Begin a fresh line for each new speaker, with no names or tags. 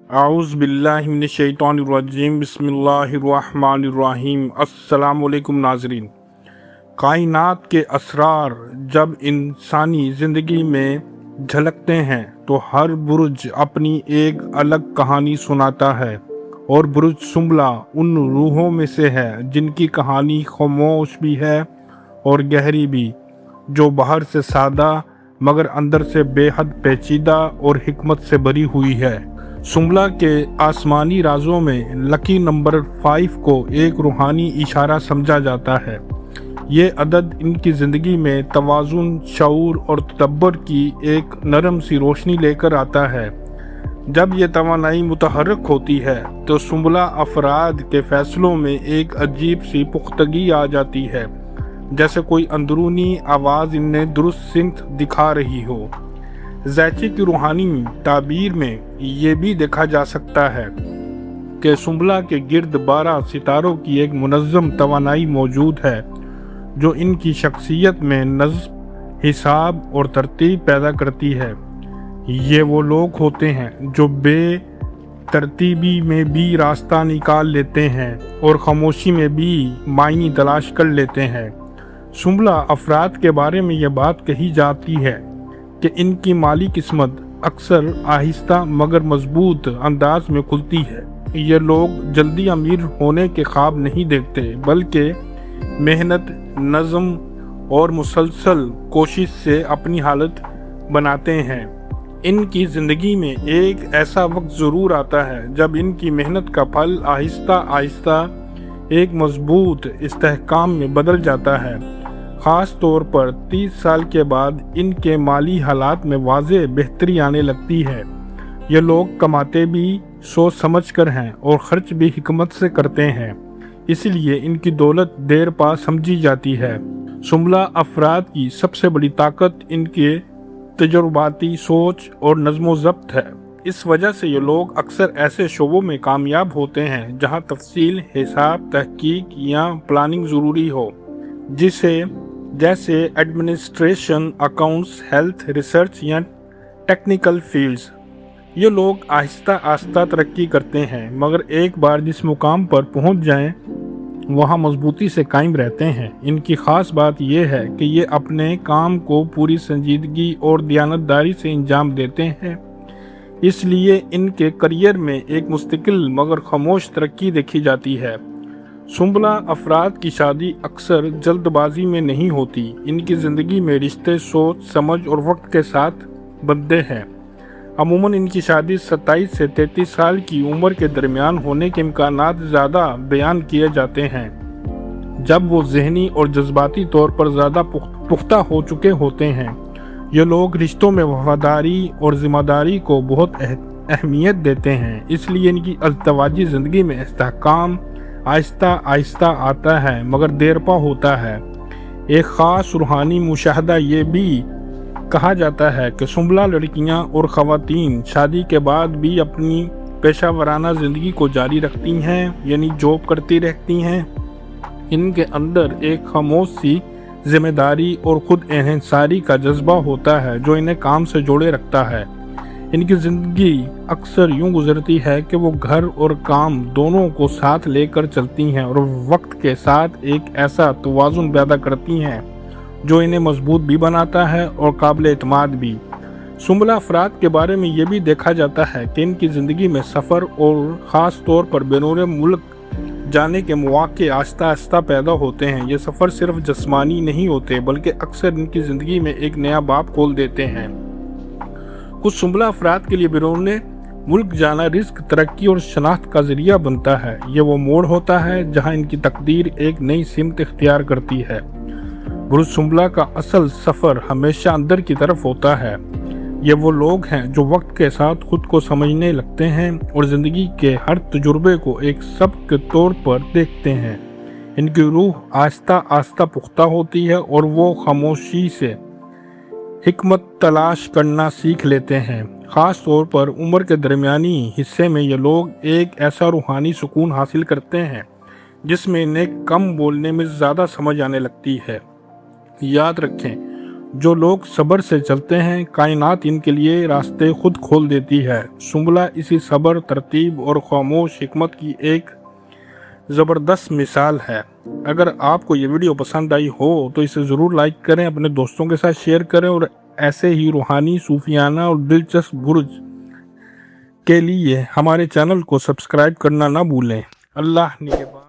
اعوذ باللہ من الشیطان الرجیم بسم اللہ الرحمن الرحیم۔ السلام علیکم ناظرین۔ کائنات کے اسرار جب انسانی زندگی میں جھلکتے ہیں تو ہر برج اپنی ایک الگ کہانی سناتا ہے، اور برج سنبلہ ان روحوں میں سے ہے جن کی کہانی خاموش بھی ہے اور گہری بھی، جو باہر سے سادہ مگر اندر سے بے حد پیچیدہ اور حکمت سے بھری ہوئی ہے۔ سنبلہ کے آسمانی رازوں میں لکی نمبر 5 کو ایک روحانی اشارہ سمجھا جاتا ہے۔ یہ عدد ان کی زندگی میں توازن، شعور اور تدبر کی ایک نرم سی روشنی لے کر آتا ہے۔ جب یہ توانائی متحرک ہوتی ہے تو سنبلہ افراد کے فیصلوں میں ایک عجیب سی پختگی آ جاتی ہے، جیسے کوئی اندرونی آواز انہیں درست سمت دکھا رہی ہو۔ زیچے کی روحانی تعبیر میں یہ بھی دیکھا جا سکتا ہے کہ سنبلہ کے گرد 12 ستاروں کی ایک منظم توانائی موجود ہے، جو ان کی شخصیت میں نظم، حساب اور ترتیب پیدا کرتی ہے۔ یہ وہ لوگ ہوتے ہیں جو بے ترتیبی میں بھی راستہ نکال لیتے ہیں اور خاموشی میں بھی معنی تلاش کر لیتے ہیں۔ سنبلہ افراد کے بارے میں یہ بات کہی جاتی ہے کہ ان کی مالی قسمت اکثر آہستہ مگر مضبوط انداز میں کھلتی ہے۔ یہ لوگ جلدی امیر ہونے کے خواب نہیں دیکھتے، بلکہ محنت، نظم اور مسلسل کوشش سے اپنی حالت بناتے ہیں۔ ان کی زندگی میں ایک ایسا وقت ضرور آتا ہے جب ان کی محنت کا پھل آہستہ آہستہ ایک مضبوط استحکام میں بدل جاتا ہے۔ خاص طور پر 30 سال کے بعد ان کے مالی حالات میں واضح بہتری آنے لگتی ہے۔ یہ لوگ کماتے بھی سوچ سمجھ کر ہیں اور خرچ بھی حکمت سے کرتے ہیں، اس لیے ان کی دولت دیر پا سمجھی جاتی ہے۔ سنبلہ افراد کی سب سے بڑی طاقت ان کے تجرباتی سوچ اور نظم و ضبط ہے۔ اس وجہ سے یہ لوگ اکثر ایسے شعبوں میں کامیاب ہوتے ہیں جہاں تفصیل، حساب، تحقیق یا پلاننگ ضروری ہو، جیسے ایڈمنسٹریشن، اکاؤنٹس، ہیلتھ، ریسرچ یا ٹیکنیکل فیلڈز۔ یہ لوگ آہستہ آہستہ ترقی کرتے ہیں، مگر ایک بار جس مقام پر پہنچ جائیں وہاں مضبوطی سے قائم رہتے ہیں۔ ان کی خاص بات یہ ہے کہ یہ اپنے کام کو پوری سنجیدگی اور دیانتداری سے انجام دیتے ہیں، اس لیے ان کے کریئر میں ایک مستقل مگر خاموش ترقی دیکھی جاتی ہے۔ سنبلہ افراد کی شادی اکثر جلد بازی میں نہیں ہوتی۔ ان کی زندگی میں رشتے سوچ سمجھ اور وقت کے ساتھ بنتے ہیں۔ عموماً ان کی شادی 27 سے 33 سال کی عمر کے درمیان ہونے کے امکانات زیادہ بیان کیے جاتے ہیں، جب وہ ذہنی اور جذباتی طور پر زیادہ پختہ ہو چکے ہوتے ہیں۔ یہ لوگ رشتوں میں وفاداری اور ذمہ داری کو بہت اہمیت دیتے ہیں، اس لیے ان کی ازدواجی زندگی میں استحکام آہستہ آہستہ آتا ہے مگر دیر پا ہوتا ہے۔ ایک خاص روحانی مشاہدہ یہ بھی کہا جاتا ہے کہ سنبلہ لڑکیاں اور خواتین شادی کے بعد بھی اپنی پیشہ ورانہ زندگی کو جاری رکھتی ہیں، یعنی جاب کرتی رہتی ہیں۔ ان کے اندر ایک خاموش سی ذمہ داری اور خود انحصاری کا جذبہ ہوتا ہے جو انہیں کام سے جوڑے رکھتا ہے۔ ان کی زندگی اکثر یوں گزرتی ہے کہ وہ گھر اور کام دونوں کو ساتھ لے کر چلتی ہیں اور وقت کے ساتھ ایک ایسا توازن پیدا کرتی ہیں جو انہیں مضبوط بھی بناتا ہے اور قابل اعتماد بھی۔ سنبلہ افراد کے بارے میں یہ بھی دیکھا جاتا ہے کہ ان کی زندگی میں سفر اور خاص طور پر بیرون ملک جانے کے مواقع آہستہ آہستہ پیدا ہوتے ہیں۔ یہ سفر صرف جسمانی نہیں ہوتے بلکہ اکثر ان کی زندگی میں ایک نیا باب کھول دیتے ہیں۔ کچھ سنبلہ افراد کے لیے بیرون ملک جانا رزق، ترقی اور شناخت کا ذریعہ بنتا ہے۔ یہ وہ موڑ ہوتا ہے جہاں ان کی تقدیر ایک نئی سمت اختیار کرتی ہے۔ برج سنبلہ کا اصل سفر ہمیشہ اندر کی طرف ہوتا ہے۔ یہ وہ لوگ ہیں جو وقت کے ساتھ خود کو سمجھنے لگتے ہیں اور زندگی کے ہر تجربے کو ایک سبق کے طور پر دیکھتے ہیں۔ ان کی روح آہستہ آہستہ پختہ ہوتی ہے اور وہ خاموشی سے حکمت تلاش کرنا سیکھ لیتے ہیں۔ خاص طور پر عمر کے درمیانی حصے میں یہ لوگ ایک ایسا روحانی سکون حاصل کرتے ہیں جس میں انہیں کم بولنے میں زیادہ سمجھ آنے لگتی ہے۔ یاد رکھیں، جو لوگ صبر سے چلتے ہیں کائنات ان کے لیے راستے خود کھول دیتی ہے۔ سنبلہ اسی صبر، ترتیب اور خاموش حکمت کی ایک زبردست مثال ہے۔ اگر آپ کو یہ ویڈیو پسند آئی ہو تو اسے ضرور لائک کریں، اپنے دوستوں کے ساتھ شیئر کریں اور ایسے ہی روحانی، صوفیانہ اور دلچسپ برج کے لیے ہمارے چینل کو سبسکرائب کرنا نہ بھولیں۔ اللہ نگہبان۔